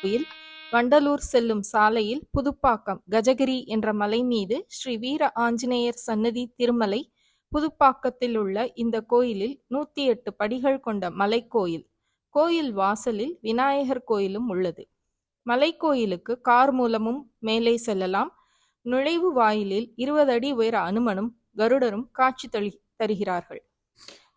கோயில், வண்டலூர் செல்லும் சாலையில் புதுப்பாக்கம் கஜகிரி என்ற மலை மீது ஸ்ரீ வீர ஆஞ்சநேயர் சன்னதி திருமலை. புதுப்பாக்கத்தில் உள்ள இந்த கோயிலில் 108 படிகள் கொண்ட மலைக்கோயில். கோயில் வாசலில் விநாயகர் கோயிலும் உள்ளது. மலைக்கோயிலுக்கு கார் மூலமும் மேலே செல்லலாம். நுழைவு வாயிலில் 20 அடி உயர அனுமனும் கருடரும் காட்சி தருகிறார்கள்.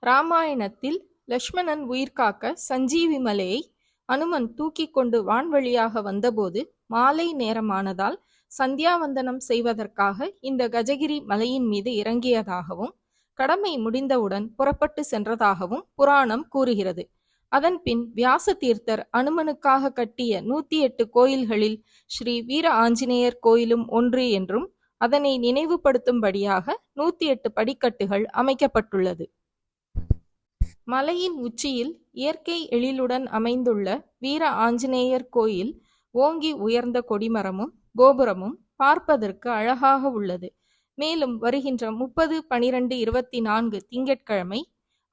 ராமாயணத்தில் லட்சுமணன் உயிர்காக்க சஞ்சீவி மலையை அனுமன் தூக்கி கொண்டு வான்வழியாக வந்தபோது மாலை நேரமானதால் சந்தியாவந்தனம் செய்வதற்காக இந்த கஜகிரி மலையின் மீது இறங்கியதாகவும் கடமை முடிந்தவுடன் புறப்பட்டு சென்றதாகவும் புராணம் கூறுகிறது. அதன்பின் வியாச தீர்த்தர் அனுமனுக்காக கட்டிய 108 கோயில்களில் ஸ்ரீ வீர ஆஞ்சநேயர் கோயிலும் ஒன்று என்றும் அதனை நினைவுபடுத்தும்படியாக 108 படிக்கட்டுகள் அமைக்கப்பட்டுள்ளது. மலையின் உச்சியில் இயற்கை எழிலுடன் அமைந்துள்ள வீர ஆஞ்சநேயர் கோயில் ஓங்கி உயர்ந்த கொடிமரமும் கோபுரமும் பார்ப்பதற்கு அழகாக உள்ளது. மேலும் வருகின்ற 30/12/24 திங்கட்கிழமை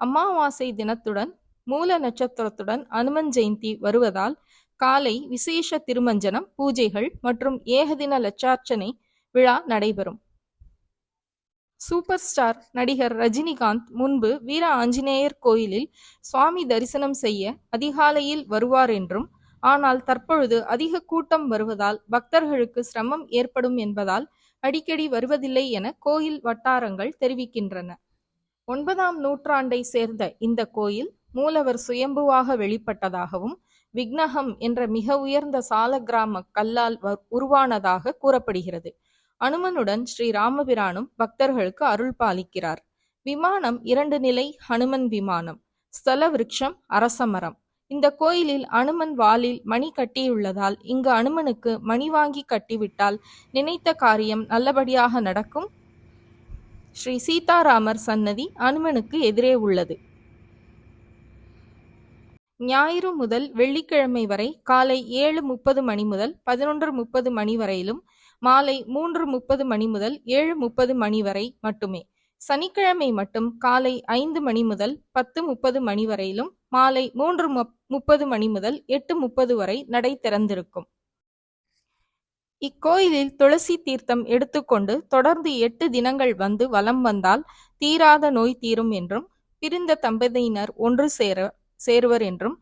அமாவாசை தினத்துடன் மூல நட்சத்திரத்துடன் அனுமன் ஜெயந்தி வருவதால் காலை விசேஷ திருமஞ்சனம், பூஜைகள் மற்றும் ஏகதின லட்சார்ச்சனை விழா நடைபெறும். சூப்பர் ஸ்டார் நடிகர் ரஜினிகாந்த் முன்பு வீர ஆஞ்சநேயர் கோயிலில் சுவாமி தரிசனம் செய்ய அதிகாலையில் வருவார் என்றும், ஆனால் தற்பொழுது அதிக கூட்டம் வருவதால் பக்தர்களுக்கு சிரமம் ஏற்படும் என்பதால் அடிக்கடி வருவதில்லை என கோயில் வட்டாரங்கள் தெரிவிக்கின்றன. 9ஆம் நூற்றாண்டை சேர்ந்த இந்த கோயில் மூலவர் சுயம்புவாக வெளிப்பட்டதாகவும் விக்னகம் என்ற மிக உயர்ந்த சாலக்கிராம கல்லால் உருவானதாக கூறப்படுகிறது. அனுமனுடன் ஸ்ரீ ராமபிரானும் பக்தர்களுக்கு அருள் பாலிக்கிறார். விமானம் 2 நிலை ஹனுமன் விமானம். ஸ்தல விருட்சம் அரசமரம். இந்த கோயிலில் அனுமன் வாலில் மணி கட்டியுள்ளதால் இங்கு அனுமனுக்கு மணி வாங்கி கட்டிவிட்டால் நினைத்த காரியம் நல்லபடியாக நடக்கும். ஸ்ரீ சீதாராமர் சன்னதி அனுமனுக்கு எதிரே உள்ளது. ஞாயிறு முதல் வெள்ளிக்கிழமை வரை காலை 7:30 மணி முதல் 11:30 மணி வரையிலும், மாலை 3:30 மணி முதல் 7:30 மணி வரை மட்டுமே. சனிக்கிழமை மட்டும் காலை 5 மணி முதல் 10:30 மணி வரையிலும், மாலை 3:30 மணி முதல் 8:30 வரை நடை திறந்திருக்கும். இக்கோயிலில் துளசி தீர்த்தம் எடுத்துக்கொண்டு தொடர்ந்து 8 தினங்கள் வந்து வலம் வந்தால் தீராத நோய் தீரும் என்றும், பிரிந்த தம்பதியினர் ஒன்று சேருவர் என்றும்,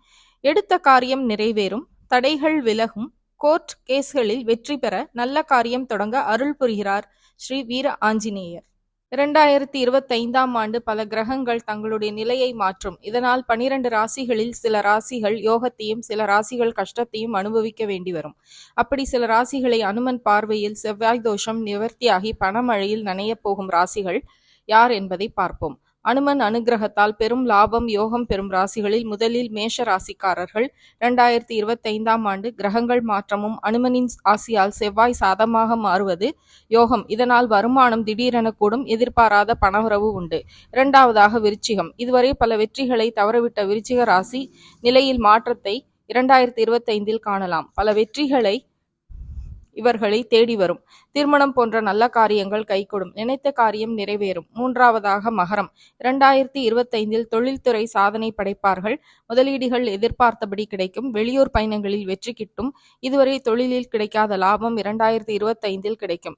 எடுத்த காரியம் நிறைவேறும், தடைகள் விலகும், கோர்ட் கேஸ்களில் வெற்றி பெற நல்ல காரியம் தொடங்க அருள் புரிகிறார் ஸ்ரீ வீர ஆஞ்சநேயர். 2025ஆம் ஆண்டு பல கிரகங்கள் தங்களுடைய நிலையை மாற்றும். இதனால் 12 ராசிகளில் சில ராசிகள் யோகத்தையும் சில ராசிகள் கஷ்டத்தையும் அனுபவிக்க வேண்டி வரும். அப்படி சில ராசிகளை அனுமன் பார்வையில் செவ்வாய் தோஷம் நிவர்த்தியாகி பணமழையில் நனையப் போகும் ராசிகள் யார் என்பதை பார்ப்போம். அனுமன் அனுகிரகத்தால் பெரும் லாபம் யோகம் பெறும் ராசிகளில் முதலில் மேஷ ராசிக்காரர்கள். 2025ஆம் ஆண்டு கிரகங்கள் மாற்றமும் அனுமனின் ஆசியால் செவ்வாய் சாதமாக மாறுவது யோகம். இதனால் வருமானம் திடீரென கூடும், எதிர்பாராத பணவரவு உண்டு. 2வதாக விருச்சிகம். இதுவரை பல வெற்றிகளை தவறவிட்ட விருச்சிக ராசி நிலையில் மாற்றத்தை 2025இல் காணலாம். பல வெற்றிகளை இவர்களை தேடி வரும். திருமணம் போன்ற நல்ல காரியங்கள் கைகூடும், நினைத்த காரியம் நிறைவேறும். 3வதாக மகரம். 2025இல் தொழில்துறை சாதனை படைப்பார்கள். முதலீடுகள் எதிர்பார்த்தபடி கிடைக்கும். வெளியூர் பயணங்களில் வெற்றி கிட்டும். இதுவரை தொழிலில் கிடைக்காத லாபம் 2025இல் கிடைக்கும்.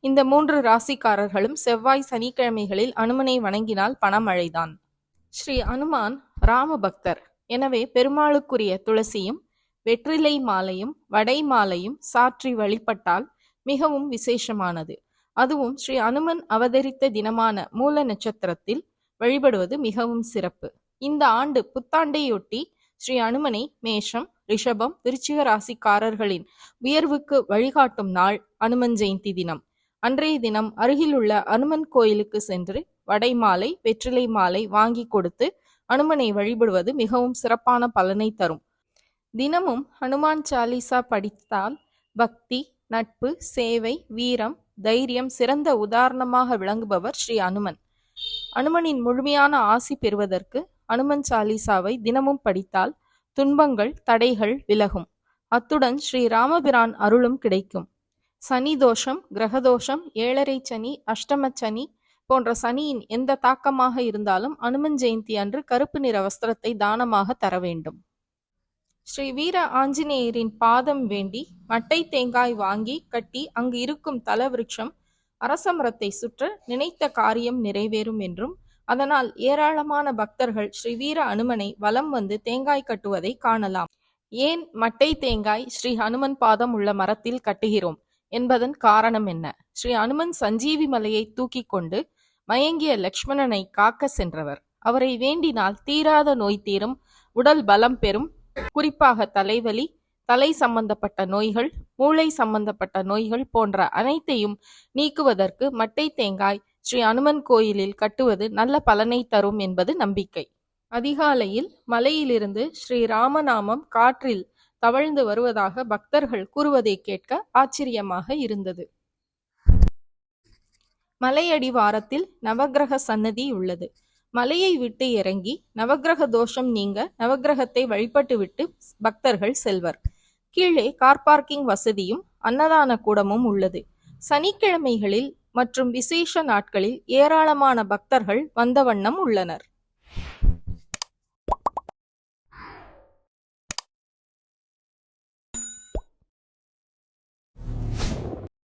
இந்த 3 ராசிக்காரர்களும் செவ்வாய் சனிக்கிழமைகளில் அனுமனை வணங்கினால் பணமழைதான். ஸ்ரீ அனுமான் ராம பக்தர். எனவே பெருமாளுக்குரிய துளசியும் வெற்றிலை மாலையும் வடை மாலையும் சாற்றி வழிபட்டால் மிகவும் விசேஷமானது. அதுவும் ஸ்ரீ அனுமன் அவதரித்த தினமான மூல நட்சத்திரத்தில் வழிபடுவது மிகவும் சிறப்பு. இந்த ஆண்டு புத்தாண்டையொட்டி ஸ்ரீ அனுமனை மேஷம், ரிஷபம், விருச்சிக ராசிக்காரர்களின் உயர்வுக்கு வழிகாட்டும் நாள் அனுமன் ஜெயந்தி தினம். அன்றைய தினம் அருகிலுள்ள அனுமன் கோயிலுக்கு சென்று வடை மாலை, வெற்றிலை மாலை வாங்கி கொடுத்து அனுமனை வழிபடுவது மிகவும் சிறப்பான பலனை தரும். தினமும் ஹனுமான் சாலிசா படித்தால் பக்தி, நட்பு, சேவை, வீரம், தைரியம் சிறந்த உதாரணமாக விளங்குபவர் ஸ்ரீ அனுமன். அனுமனின் முழுமையான ஆசி பெறுவதற்கு அனுமன் சாலிசாவை தினமும் படித்தால் துன்பங்கள், தடைகள் விலகும். அத்துடன் ஸ்ரீ ராமபிரான் அருளும் கிடைக்கும். சனி தோஷம், கிரகதோஷம், 7.5 சனி, அஷ்டம சனி போன்ற சனியின் எந்த தாக்கமாக இருந்தாலும் அனுமன் ஜெயந்தி அன்று கருப்பு நிற வஸ்திரத்தை தானமாக தர வேண்டும். ஸ்ரீ வீர ஆஞ்சநேயரின் பாதம் வேண்டி மட்டை தேங்காய் வாங்கி கட்டி அங்கு இருக்கும் தலவிருட்சம் அரசமரத்தை சுற்ற நினைத்த காரியம் நிறைவேறும் என்றும், அதனால் ஏராளமான பக்தர்கள் ஸ்ரீ வீர அனுமனை வலம் வந்து தேங்காய் கட்டுவதை காணலாம். ஏன் மட்டை தேங்காய் ஸ்ரீ ஹனுமன் பாதம் உள்ள மரத்தில் கட்டுகிறோம் என்பதன் காரணம் என்ன? ஸ்ரீ அனுமன் சஞ்சீவி மலையை தூக்கி கொண்டு மயங்கிய லக்ஷ்மணனை காக்க சென்றவர். அவரை வேண்டினால் தீராத நோய் தீரும், உடல் பலம் பெறும். குறிப்பாக தலைவலி, தலை சம்பந்தப்பட்ட நோய்கள், மூளை சம்பந்தப்பட்ட நோய்கள் போன்ற அனைத்தையும் நீக்குவதற்கு மட்டை தேங்காய் ஸ்ரீ அனுமன் கோயிலில் கட்டுவது நல்ல பலனை தரும் என்பது நம்பிக்கை. அதிகாலையில் மலையிலிருந்து ஸ்ரீ ராமநாமம் காற்றில் தவழ்ந்து வருவதாக பக்தர்கள் கூறுவதை கேட்க ஆச்சரியமாக இருந்தது. மலையடிவாரத்தில் நவக்கிரக சன்னதி உள்ளது. மலையை விட்டு இறங்கி நவக்கிரக தோஷம் நீங்க நவக்கிரகத்தை வழிபட்டுவிட்டு பக்தர்கள் செல்வர். கீழே கார் பார்க்கிங் வசதியும் அன்னதான கூடமும் உள்ளது. சனிக்கிழமைகளில் மற்றும் விசேஷ நாட்களில் ஏராளமான பக்தர்கள் வந்த வண்ணம் உள்ளனர்.